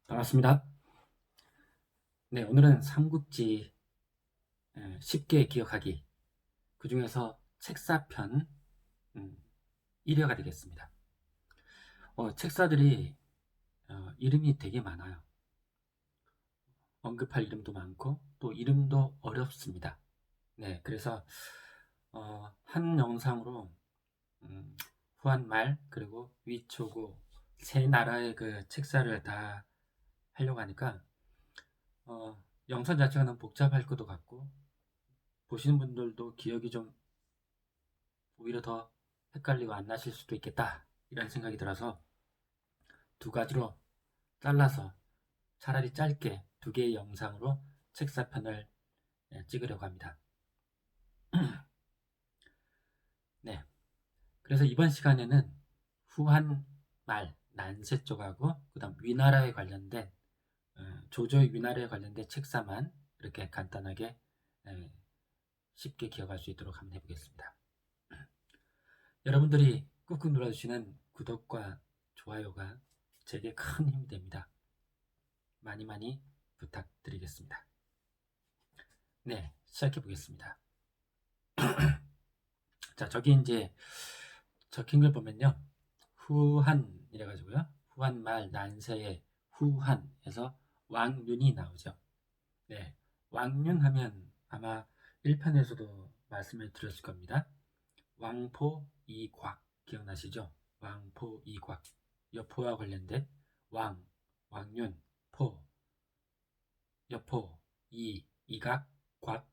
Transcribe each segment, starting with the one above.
반갑습니다. 네, 오늘은 삼국지 쉽게 기억하기, 그 중에서 책사편 1회가 되겠습니다. 책사들이 이름이 되게 많아요. 언급할 이름도 많고 또 이름도 어렵습니다. 네, 그래서 한 영상으로 후한말 그리고 위초고 세 나라의 그 책사를 다 하려고 하니까 영상 자체가 너무 복잡할 것도 같고 보시는 분들도 기억이 좀 오히려 더 헷갈리고 안 나실 수도 있겠다 이런 생각이 들어서 두 가지로 잘라서 차라리 짧게 두 개의 영상으로 책사편을 찍으려고 합니다. 네, 그래서 이번 시간에는 후한 말 난세 쪽하고 그 다음 위나라에 관련된 조조의 위나라에 관련된 책사만 이렇게 간단하게 쉽게 기억할 수 있도록 한번 해보겠습니다. 여러분들이 꾹꾹 눌러주시는 구독과 좋아요가 제게 큰 힘이 됩니다. 많이 많이 부탁드리겠습니다. 네, 시작해 보겠습니다. 자, 저기 이제 적힌 걸 보면요. 후한 이래가지고요. 후한 말 난세의 후한에서 왕윤이 나오죠. 네, 왕윤 하면 아마 1편에서도 말씀을 드렸을 겁니다. 왕포 이곽 기억나시죠? 왕포 이곽 여포와 관련된 왕, 왕윤, 포, 여포, 이각, 곽,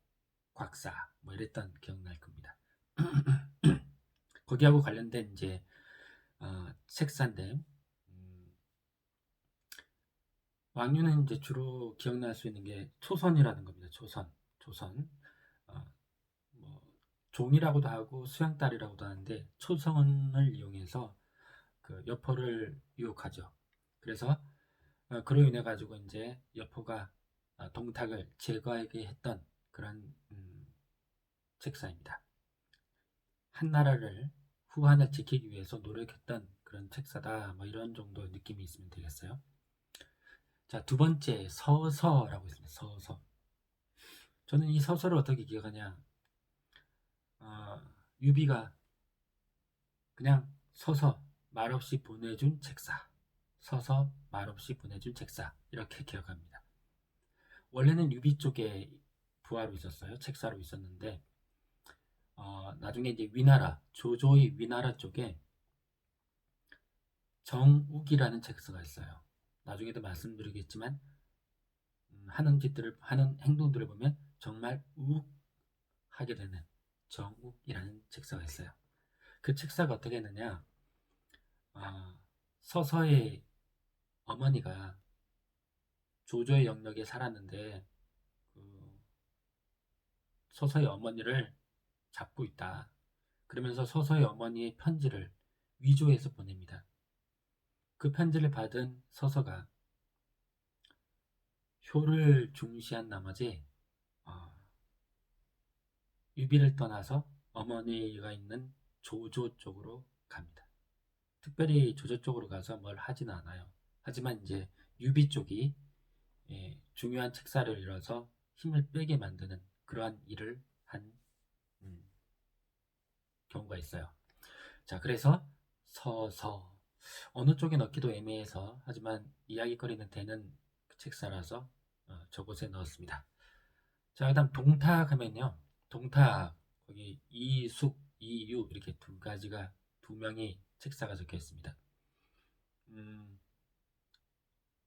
곽사 뭐 이랬던 기억날 겁니다. 거기하고 관련된 이제 책사인데 왕류는 이제 주로 기억날 수 있는 게 초선이라는 겁니다. 초선. 뭐 종이라고도 하고 수양딸이라고도 하는데 초선을 이용해서 그 여포를 유혹하죠. 그래서 그로 인해 가지고 이제 여포가 동탁을 제거하게 했던 그런 책사입니다. 한 나라를 후한을 지키기 위해서 노력했던 그런 책사다. 뭐 이런 정도 느낌이 있으면 되겠어요. 자, 두 번째 서서라고 있습니다. 서서. 저는 이 서서를 어떻게 기억하냐? 유비가 그냥 서서 말없이 보내준 책사. 서서 말없이 보내준 책사. 이렇게 기억합니다. 원래는 유비 쪽에 부하로 있었어요. 책사로 있었는데 나중에 이제 위나라 조조의 위나라 쪽에 정욱이라는 책사가 있어요. 나중에도 말씀드리겠지만 하는 짓들을 하는 행동들을 보면 정말 우욱하게 되는 정욱이라는 책사가 있어요. 그 책사가 어떻게 했느냐? 서서의 어머니가 조조의 영역에 살았는데 그 서서의 어머니를 잡고 있다. 그러면서 서서의 어머니의 편지를 위조해서 보냅니다. 그 편지를 받은 서서가 효를 중시한 나머지 어, 유비를 떠나서 어머니가 있는 조조 쪽으로 갑니다. 특별히 조조 쪽으로 가서 뭘 하지는 않아요. 하지만 이제 유비 쪽이 중요한 책사를 잃어서 힘을 빼게 만드는 그러한 일을 한 음, 경우가 있어요. 자, 그래서 서서 어느 쪽에 넣기도 애매해서 하지만 이야기거리는 되는 책사라서 저곳에 넣었습니다. 자, 그다음 동탁 하면요. 동탁 거기 이숙, 이유 이렇게 두 가지가 두 명이 책사가 적혀 있습니다.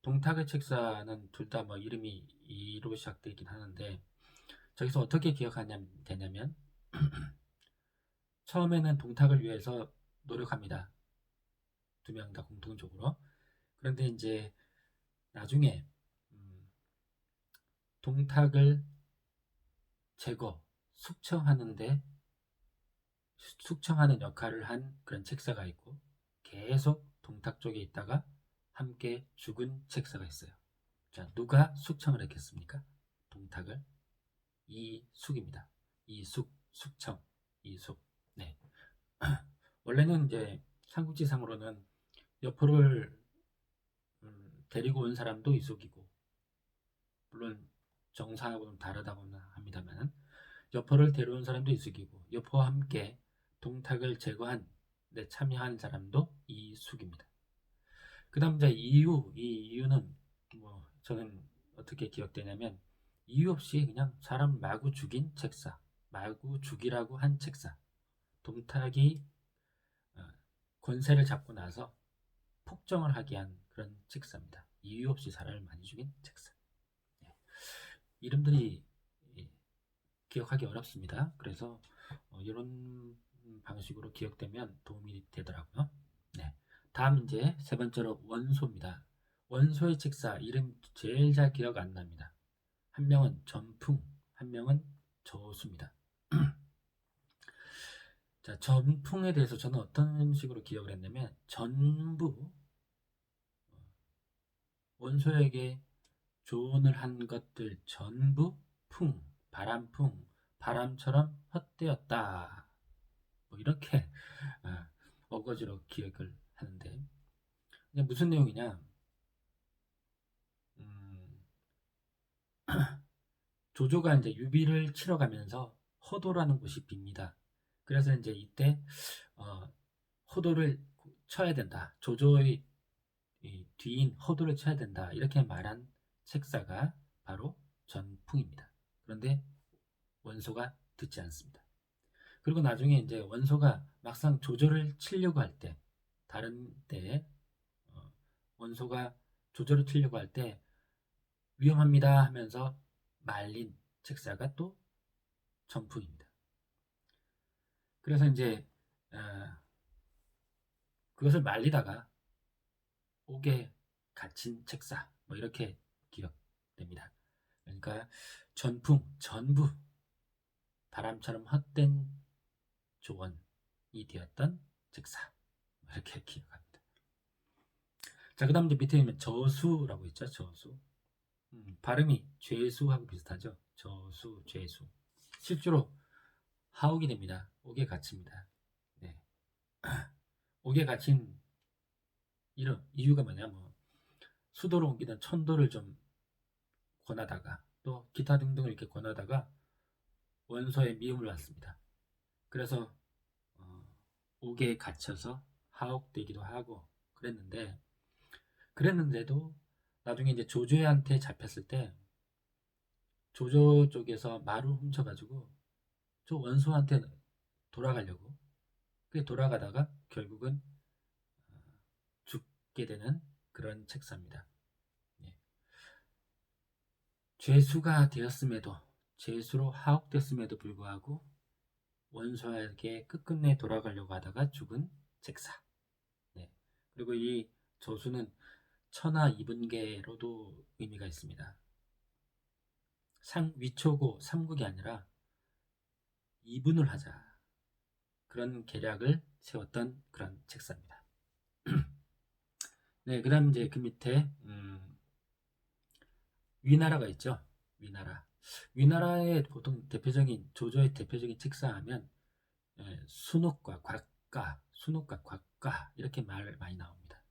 동탁의 책사는 둘 다 뭐 이름이 이로 시작되긴 하는데 저기서 어떻게 기억하냐면 되냐면 처음에는 동탁을 위해서 노력합니다. 두 명 다 공통적으로. 그런데 이제 나중에 동탁을 제거, 숙청하는데 숙청하는 역할을 한 그런 책사가 있고 계속 동탁 쪽에 있다가 함께 죽은 책사가 있어요. 자, 누가 숙청을 했겠습니까? 동탁을 이숙입니다. 이숙, 숙청, 이숙. 네. 원래는 이제 삼국지상으로는 여포를 데리고 온 사람도 이속이고, 물론 정상하고는 다르다고는 합니다만, 여포를 데려온 사람도 이숙이고, 여포와 함께 동탁을 제거한 데 참여한 사람도 이숙입니다. 그 다음 이제 이 이유는 뭐 저는 어떻게 기억되냐면, 이유 없이 그냥 사람 마구 죽인 책사, 마구 죽이라고 한 책사, 동탁이 권세를 잡고 나서 폭정을 하게 한 그런 책사입니다. 이유 없이 사람을 많이 죽인 책사. 이름들이 기억하기 어렵습니다. 그래서 이런 방식으로 기억되면 도움이 되더라고요. 네. 다음 이제 세 번째로 원소입니다. 원소의 책사 이름 제일 잘 기억 안 납니다. 한 명은 전풍, 한 명은 저수입니다. 자, 전풍에 대해서 저는 어떤 식으로 기억을 했냐면, 전부 원소에게 조언을 한 것들 전부 풍, 바람풍, 바람처럼 헛되었다. 뭐 이렇게 어거지로 기억을 하는데, 그냥 무슨 내용이냐? 조조가 이제 유비를 치러 가면서 허도라는 곳이 빕니다. 그래서 이제 이때 허도를 쳐야 된다. 조조의 뒤인 허도를 쳐야 된다. 이렇게 말한 책사가 바로 전풍입니다. 그런데 원소가 듣지 않습니다. 그리고 나중에 이제 원소가 막상 조조를 치려고 할 때, 다른 때에 원소가 조조를 치려고 할 때 위험합니다 하면서 말린 책사가 또 전풍입니다. 그래서 이제 그것을 말리다가 옥에 갇힌 책사, 뭐 이렇게 기억됩니다. 그러니까 전풍, 전부 바람처럼 헛된 조언이 되었던 책사, 이렇게 기억합니다. 자, 그 다음 이제 밑에 있는 저수라고 있죠. 저수. 발음이 죄수하고 비슷하죠. 저수, 죄수. 실제로 하옥이 됩니다. 옥에 갇힙니다. 네. 옥에 갇힌 이유가 뭐냐, 뭐 수도로 옮기던 천도를 좀 권하다가, 또 기타 등등을 이렇게 권하다가 원소에 미움을 받습니다. 그래서 옥에 갇혀서 하옥되기도 하고 그랬는데도 나중에 이제 조조한테 잡혔을 때 조조 쪽에서 말을 훔쳐가지고 저 원소한테 돌아가려고, 그게 돌아가다가 결국은 죽게 되는 그런 책사입니다. 예. 죄수가 되었음에도, 죄수로 하옥됐음에도 불구하고 원소에게 끝끝내 돌아가려고 하다가 죽은 책사. 네. 그리고 이 저수는 천하 이분계로도 의미가 있습니다. 위초고 삼국이 아니라 이분을 하자, 그런 계략을 세웠던 그런 책사입니다. 네, 그 다음 이제 그 밑에 위나라가 있죠. 위나라의 보통 대표적인 조조의 대표적인 책사하면 순욱과 곽가 이렇게 말 많이 나옵니다.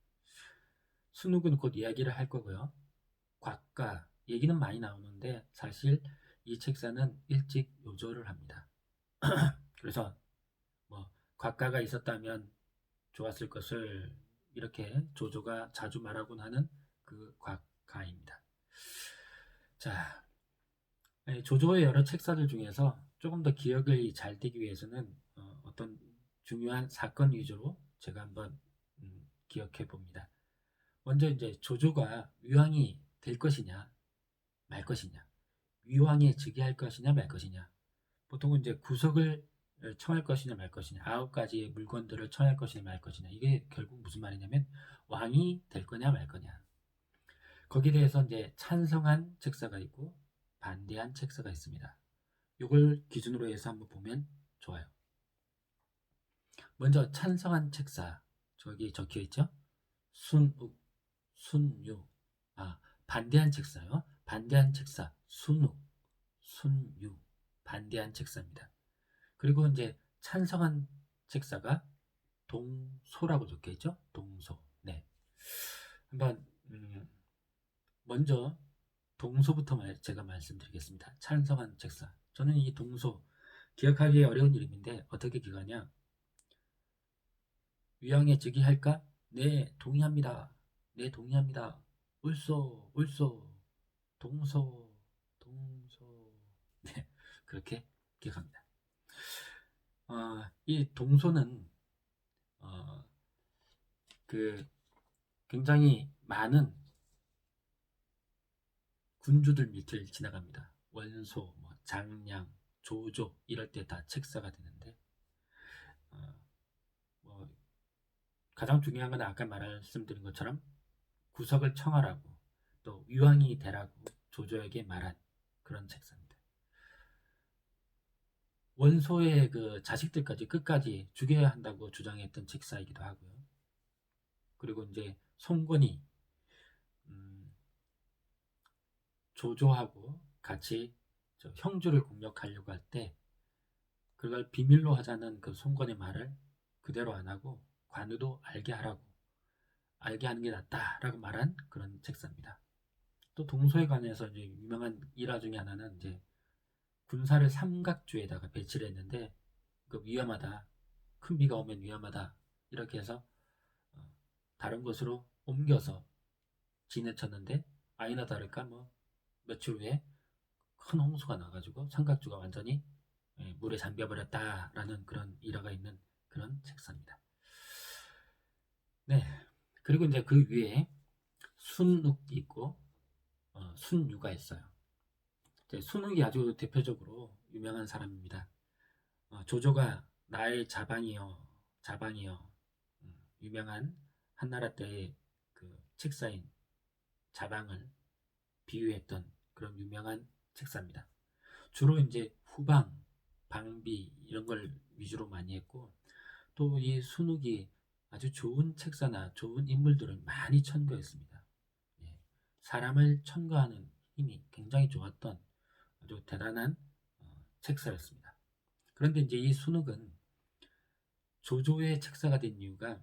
순욱은 곧 이야기를 할 거고요. 곽가 얘기는 많이 나오는데 사실 이 책사는 일찍 요절을 합니다. 그래서 뭐 곽가가 있었다면 좋았을 것을 이렇게 조조가 자주 말하곤 하는 그 곽가입니다. 자, 조조의 여러 책사들 중에서 조금 더 기억이 잘 되기 위해서는 어떤 중요한 사건 위주로 제가 한번 기억해 봅니다. 먼저 이제 조조가 위왕이 될 것이냐 말 것이냐, 위왕에 즉위할 것이냐 말 것이냐, 보통은 이제 구석을 청할 것이냐 말 것이냐, 9가지의 물건들을 청할 것이냐 말 것이냐, 이게 결국 무슨 말이냐면 왕이 될 거냐 말 거냐. 거기에 대해서 이제 찬성한 책사가 있고 반대한 책사가 있습니다. 이걸 기준으로 해서 한번 보면 좋아요. 먼저 찬성한 책사, 저기 적혀 있죠. 순욱, 순유. 반대한 책사요. 반대한 책사 순욱, 순유. 반대한 책사입니다. 그리고 이제 찬성한 책사가 동소라고 적혀 있죠. 동소. 네. 한번 먼저 동서부터 제가 말씀드리겠습니다. 찬성한 책사. 저는 이 동서 기억하기 어려운 이름인데 어떻게 기억하냐? 위왕에 즉위할까? 네, 동의합니다. 네, 동의합니다. 옳소, 옳소, 동서, 동서. 네, 그렇게 기억합니다. 이 동서는 그 굉장히 많은 군주들 밑을 지나갑니다. 원소, 뭐 장량, 조조 이럴 때 다 책사가 되는데 뭐 가장 중요한 건 아까 말씀드린 것처럼 구석을 청하라고 또 위왕이 되라고 조조에게 말한 그런 책사입니다. 원소의 그 자식들까지 끝까지 죽여야 한다고 주장했던 책사이기도 하고요. 그리고 이제 송건이 조조하고 같이 형주를 공격하려고 할 때 그걸 비밀로 하자는 그 송건의 말을 그대로 안 하고 관우도 알게 하라고 알게 하는 게 낫다라고 말한 그런 책사입니다. 또 동서에 관해서 이제 유명한 일화 중에 하나는 이제 군사를 삼각주에다가 배치를 했는데 그 위험하다, 큰 비가 오면 위험하다 이렇게 해서 다른 곳으로 옮겨서 지내쳤는데 아니나 다를까 뭐 며칠 후에 큰 홍수가 나가지고 삼각주가 완전히 물에 잠겨버렸다라는 그런 일화가 있는 그런 책사입니다. 네, 그리고 이제 그 위에 순욱이 있고 순유가 있어요. 순욱이 아주 대표적으로 유명한 사람입니다. 조조가 나의 자방이여, 자방이여, 유명한 한나라 때의 그 책사인 자방을 비유했던 그런 유명한 책사입니다. 주로 이제 후방, 방비 이런 걸 위주로 많이 했고 또 이 순욱이 아주 좋은 책사나 좋은 인물들을 많이 천거했습니다. 예, 사람을 천거하는 힘이 굉장히 좋았던 아주 대단한 책사였습니다. 그런데 이제 이 순욱은 조조의 책사가 된 이유가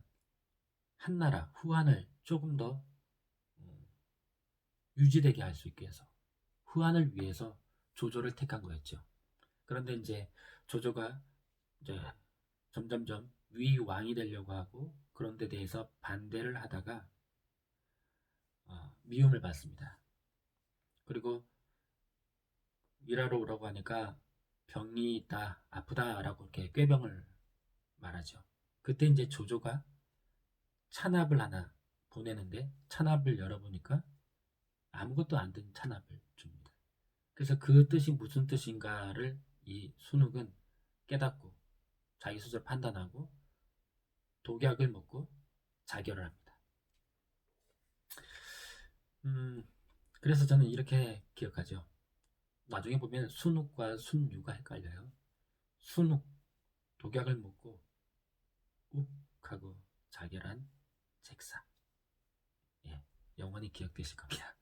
한나라 후한을 조금 더 유지되게 할 수 있게 해서 후한을 위해서 조조를 택한 거였죠. 그런데 이제 조조가 이제 점점점 위왕이 되려고 하고 그런 데 대해서 반대를 하다가 미움을 받습니다. 그리고 일하러 오라고 하니까 병이 있다, 아프다라고 이렇게 꾀병을 말하죠. 그때 이제 조조가 찬압을 하나 보내는데 찬압을 열어보니까 아무것도 안 든 찬압을 줍니다. 그래서 그 뜻이 무슨 뜻인가를 이 순욱은 깨닫고 자기 스스로 판단하고 독약을 먹고 자결을 합니다. 그래서 저는 이렇게 기억하죠. 나중에 보면 순욱과 순유가 헷갈려요. 순욱, 독약을 먹고 욱 하고 자결한 책사. 예, 영원히 기억되실 겁니다.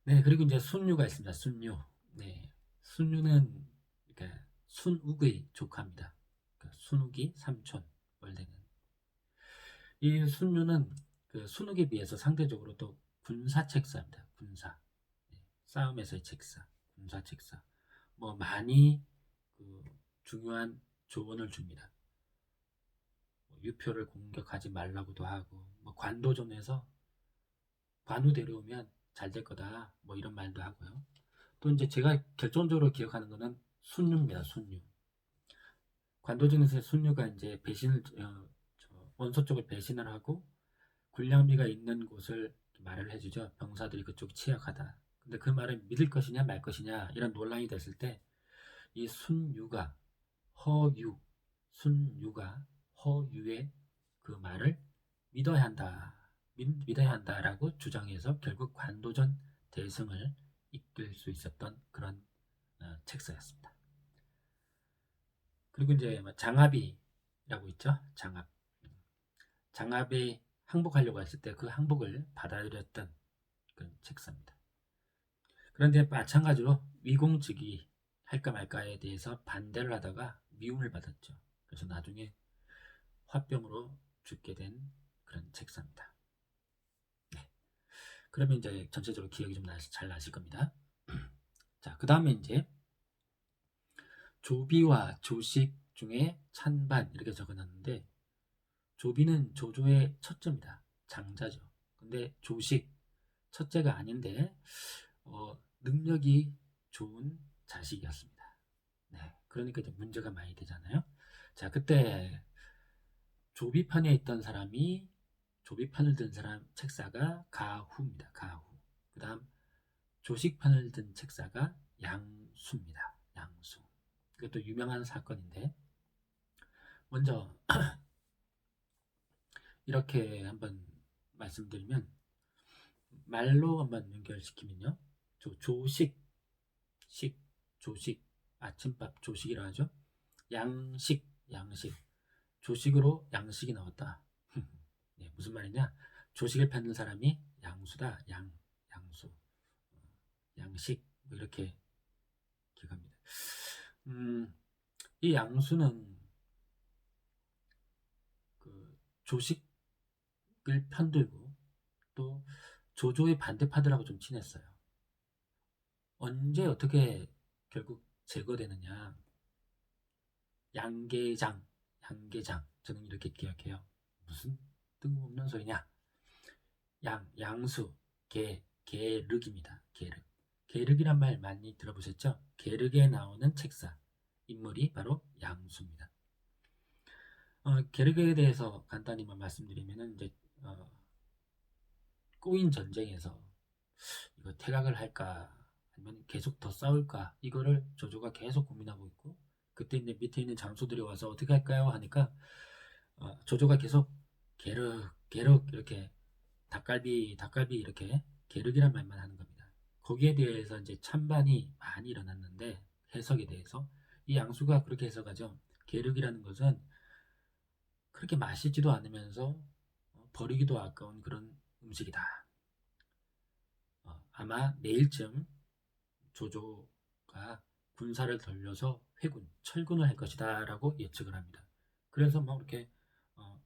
네, 그리고 이제 순유가 있습니다. 순유. 네, 순유는 그러니까 순욱의 조카입니다. 그러니까 순욱이 삼촌, 원래는. 이 순유는 그 순욱에 비해서 상대적으로 또 군사 책사입니다. 군사. 네, 싸움에서의 책사, 군사 책사. 뭐 많이 그 중요한 조언을 줍니다. 유표를 공격하지 말라고도 하고 뭐 관도전에서 관우 데려오면 잘 될 거다 뭐 이런 말도 하고요. 또 이제 제가 결정적으로 기억하는 거는 순유입니다. 순유. 관도전에서 순유가 이제 배신을 원소 쪽을 배신을 하고 군량미가 있는 곳을 말을 해주죠. 병사들이 그쪽 취약하다. 근데 그 말을 믿을 것이냐 말 것이냐 이런 논란이 됐을 때 이 순유가 허유 순유가 허유의 그 말을 믿어야 한다. 믿어야 한다라고 주장해서 결국 관도전 대승을 이끌 수 있었던 그런 책사였습니다. 그리고 이제 장압이라고 있죠. 장압. 장압이 항복하려고 했을 때 그 항복을 받아들였던 그런 책사입니다. 그런데 마찬가지로 위공직이 할까 말까에 대해서 반대를 하다가 미움을 받았죠. 그래서 나중에 화병으로 죽게 된 그런 책사입니다. 네. 그러면 이제 전체적으로 기억이 좀 잘 나실 겁니다. 자, 그 다음에 이제 조비와 조식 중에 찬반 이렇게 적어놨는데, 조비는 조조의 첫째입니다. 장자죠. 근데 조식 첫째가 아닌데 능력이 좋은 자식이었습니다. 네, 그러니까 이제 문제가 많이 되잖아요. 자, 그때 조비판에 있던 사람이, 조비판을 든 사람 책사가 가후입니다. 가후. 그 다음 조식판을 든 책사가 양수입니다. 양수. 이것도 유명한 사건인데, 먼저 이렇게 한번 말씀드리면, 말로 한번 연결시키면요, 조식, 식, 조식, 아침밥 조식이라 하죠. 양식, 양식, 조식으로 양식이 나왔다. 네, 무슨 말이냐? 조식을 받는 사람이 양수다. 양수, 양식, 뭐 이렇게 기억합니다. 이 양수는 그 조식을 편들고 또 조조의 반대파들하고 좀 친했어요. 언제 어떻게 결국 제거되느냐? 양계장, 양계장. 저는 이렇게 기억해요. 무슨 뜬금없는 소리냐? 양수, 계륵입니다. 계륵. 계륵이란 말 많이 들어보셨죠? 계륵에 나오는 책사, 인물이 바로 양수입니다. 계륵에 대해서 간단히만 말씀드리면은 이제 꼬인 전쟁에서 이거 퇴각을 할까 아니면 계속 더 싸울까, 이거를 조조가 계속 고민하고 있고, 그때 이제 밑에 있는 장수들이 와서 어떻게 할까요 하니까 조조가 계속 계륵 이렇게 닭갈비 이렇게 계륵이란 말만 하는 겁니다. 거기에 대해서 이제 찬반이 많이 일어났는데, 해석에 대해서 이 양수가 그렇게 해석하죠. 계륵이라는 것은 그렇게 맛있지도 않으면서 버리기도 아까운 그런 음식이다. 아마 내일쯤 조조가 군사를 돌려서 철군을 할 것이다 라고 예측을 합니다. 그래서 뭐 이렇게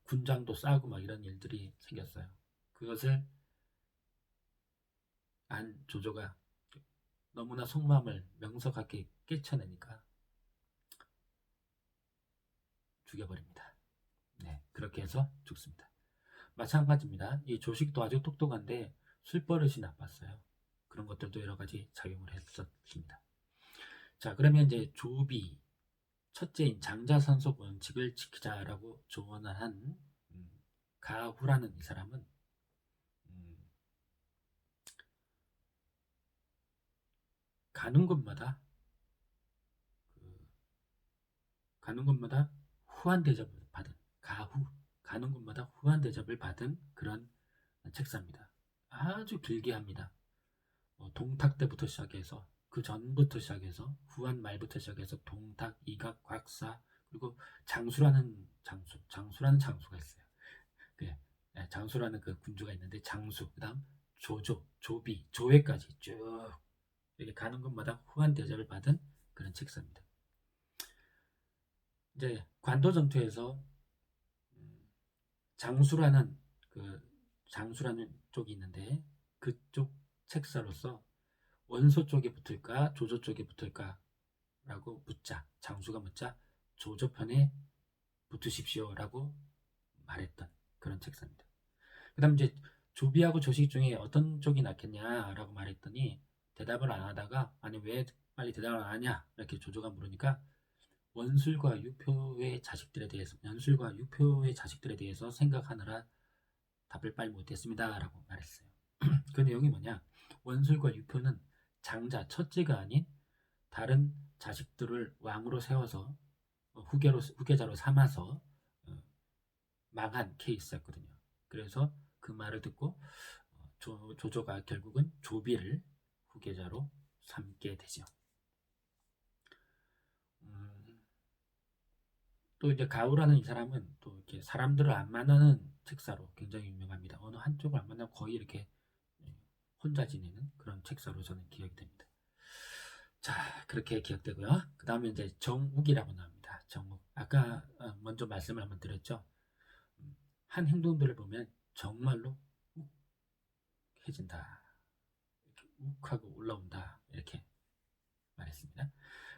군장도 싸고 막 이런 일들이 생겼어요. 그것을 안 조조가 너무나 속마음을 명석하게 깨쳐내니까 죽여버립니다. 네, 그렇게 해서 죽습니다. 마찬가지입니다. 이 조식도 아주 똑똑한데 술버릇이 나빴어요. 그런 것들도 여러 가지 작용을 했었습니다. 자, 그러면 이제 조비, 첫째인 장자선속 원칙을 지키자라고 조언을 한 가후라는 이 사람은 음, 가는 곳마다 그, 가는 곳마다 후한 대접을 받은, 가후, 가는 곳마다 후한 대접을 받은 그런 책사입니다. 아주 길게 합니다. 동탁 때부터 시작해서, 그 전부터 시작해서, 후한 말부터 시작해서 동탁, 이각, 곽사, 그리고 장수라는 장수가 있어요. 네, 장수라는 그 군주가 있는데, 장수, 그 다음 조조, 조비, 조회까지 쭉 이렇게 가는 곳마다 후한 대접을 받은 그런 책사입니다. 이제 관도 전투에서 장수라는 장수라는 쪽이 있는데, 그쪽 책사로서 원소 쪽에 붙을까 조조 쪽에 붙을까 라고 묻자, 장수가 묻자 조조 편에 붙으십시오 라고 말했던 그런 책사입니다. 그 다음 이제 조비하고 조식 중에 어떤 쪽이 낫겠냐 라고 말했더니, 대답을 안 하다가, 아니 왜 빨리 대답을 안 하냐 이렇게 조조가 물으니까, 원술과 유표의 자식들에 대해서 생각하느라 답을 빨리 못했습니다 라고 말했어요. 그 내용이 뭐냐, 원술과 유표는 장자 첫째가 아닌 다른 자식들을 왕으로 세워서 후계자로 삼아서 망한 케이스였거든요. 그래서 그 말을 듣고 조조가 결국은 조비를 후계자로 삼게 되죠. 또 이제 가우라는 이 사람은 또 이렇게 사람들을 안 만나는 책사로 굉장히 유명합니다. 어느 한쪽을 안 만나고 거의 이렇게 혼자 지내는 그런 책사로 저는 기억이 됩니다. 자, 그렇게 기억되고요. 그 다음에 이제 정욱이라고 나옵니다. 정욱. 아까 먼저 말씀을 한번 드렸죠. 한 행동들을 보면 정말로 욱해진다. 이렇게 욱하고 올라온다. 이렇게 말했습니다.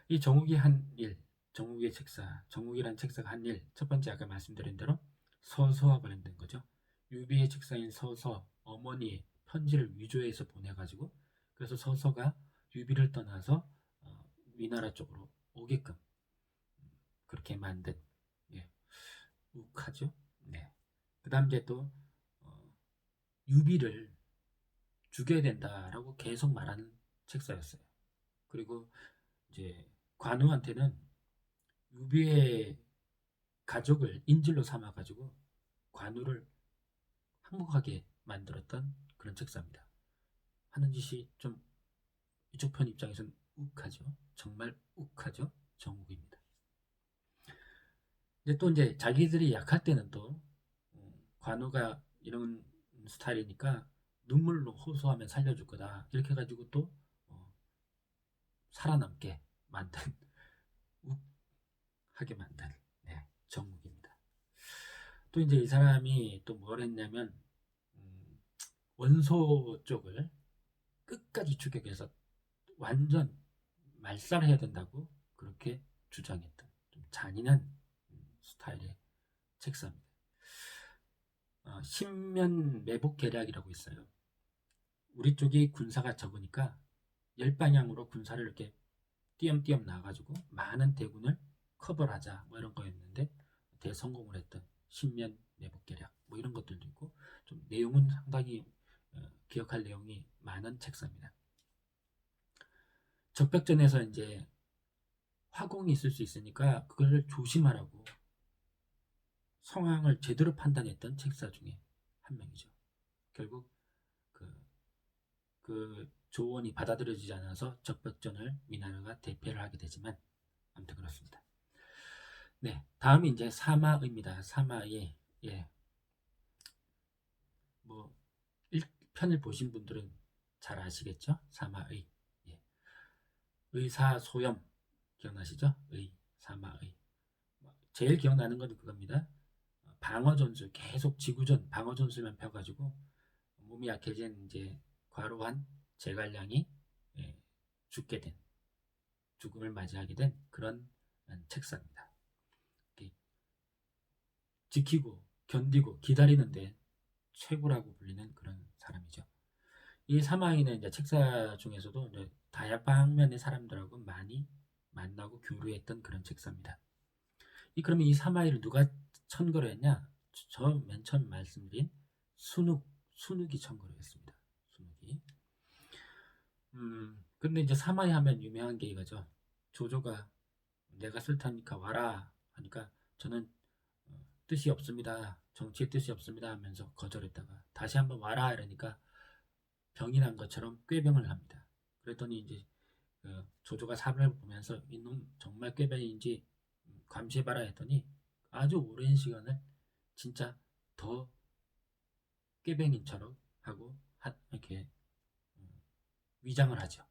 이 정욱이 한 일, 정욱의 책사, 정욱이란 책사가 한 일, 첫 번째 아까 말씀드린 대로 서서와 관련된 거죠. 유비의 책사인 서서 어머니의 편지를 위조해서 보내가지고 그래서 서서가 유비를 떠나서 위나라 쪽으로 오게끔 그렇게 만든, 예, 욱하죠. 네. 그 다음 이제 또 유비를 죽여야 된다라고 계속 말하는 책사였어요. 그리고 이제 관우한테는 유비의 가족을 인질로 삼아가지고 관우를 항복하게 만들었던 그런 책사입니다. 하는 짓이 좀 이쪽 편 입장에서는 욱하죠. 정말 욱하죠. 정욱입니다. 이제 또 이제 자기들이 약할 때는 또 관우가 이런 스타일이니까 눈물로 호소하면 살려줄 거다. 이렇게 해가지고 또 살아남게 만든 욱하게 만든, 네, 정욱입니다. 또 이제 이 사람이 또 뭘 했냐면 원소 쪽을 끝까지 추격해서 완전 말살해야 된다고 그렇게 주장했던 좀 잔인한 스타일의 책사입니다. 신면 매복 계략이라고 있어요. 우리 쪽이 군사가 적으니까 10방향으로 군사를 이렇게 띄엄띄엄 나가지고 많은 대군을 커버를 하자 뭐 이런 거였는데 대성공을 했던 신면 매복 계략 뭐 이런 것들도 있고 좀 내용은 상당히 기억할 내용이 많은 책사입니다. 적벽전에서 이제 화공이 있을 수 있으니까 그걸 조심하라고 상황을 제대로 판단했던 책사 중에 한 명이죠. 결국 그 조언이 받아들여지지 않아서 적벽전을 위나라가 대패를 하게 되지만 아무튼 그렇습니다. 네, 다음이 이제 사마의입니다. 사마의, 예, 뭐 1편을 보신 분들은 잘 아시겠죠? 사마의, 예. 의사소염 기억나시죠? 의, 사마의. 제일 기억나는 건 그겁니다. 방어전술 계속 지구전 방어전술만 펴가지고 몸이 약해진 이제 과로한 제갈량이, 예, 죽게 된, 죽음을 맞이하게 된 그런 책사입니다. 지키고 견디고 기다리는데 최고라고 불리는 그런 사람이죠. 이 사마이는 이제 책사 중에서도 이제 다양방면의 사람들하고 많이 만나고 교류했던 그런 책사입니다. 그러면 이 사마이를 누가 천거를 했냐? 저 맨 처음 말씀드린 순욱이 천거를 했습니다. 순욱이. 근데 이제 사마이 하면 유명한 게 이거죠. 조조가 내가 쓸 테니까 와라 하니까 저는 뜻이 없습니다. 정치의 뜻이 없습니다 하면서 거절했다가 다시 한번 와라 이러니까 병이 난 것처럼 꾀병을 합니다. 그랬더니 이제 조조가 사람을 보면서 이놈 정말 꾀병인지 감시해봐라 했더니 아주 오랜 시간을 진짜 더 꾀병인처럼 하고 이렇게 위장을 하죠.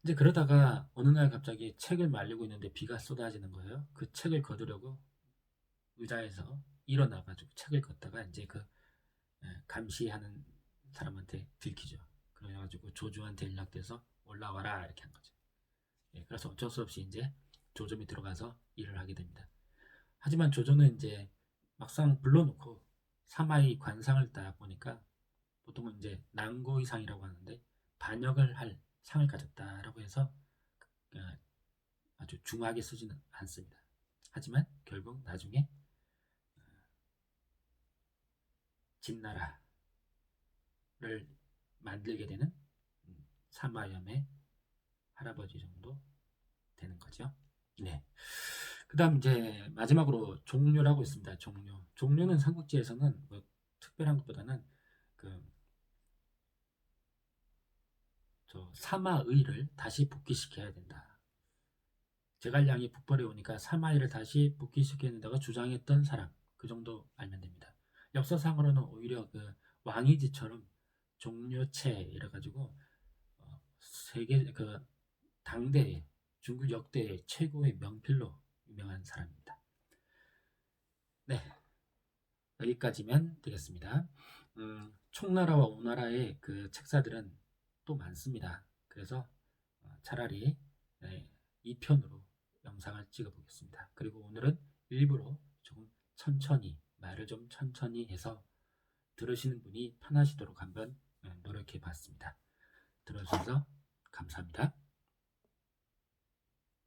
이제 그러다가 어느 날 갑자기 책을 말리고 있는데 비가 쏟아지는 거예요. 그 책을 거두려고 의자에서 일어나가지고 책을 걷다가 이제 그 감시하는 사람한테 들키죠. 그래가지고 조조한테 연락돼서 올라와라 이렇게 한 거죠. 예, 그래서 어쩔 수 없이 이제 조점이 들어가서 일을 하게 됩니다. 하지만 조조는 이제 막상 불러놓고 사마이 관상을 딱 보니까 보통은 이제 난고의상이라고 하는데 반역을 할 상을 가졌다라고 해서 아주 중하게 쓰지는 않습니다. 하지만 결국 나중에 진나라를 만들게 되는 사마염의 할아버지 정도 되는 거죠. 네. 그 다음 이제 마지막으로 종묘라고 있습니다. 종묘는 삼국지에서는 뭐 특별한 것보다는 사마의를 다시 복귀시켜야 된다. 제갈량이 북벌에 오니까 사마의를 다시 복귀시켜야 된다고 주장했던 사람, 그 정도 알면 됩니다. 역사상으로는 오히려 그 왕이지처럼 종묘체 이래가지고 세계 당대 중국 역대 최고의 명필로 유명한 사람입니다. 네, 여기까지면 되겠습니다. 총나라와 오나라의 그 책사들은 또 많습니다. 그래서 차라리 2편으로 영상을 찍어 보겠습니다. 그리고 오늘은 일부러 조금 천천히, 말을 좀 천천히 해서 들으시는 분이 편하시도록 한번 노력해 봤습니다. 들어주셔서 감사합니다.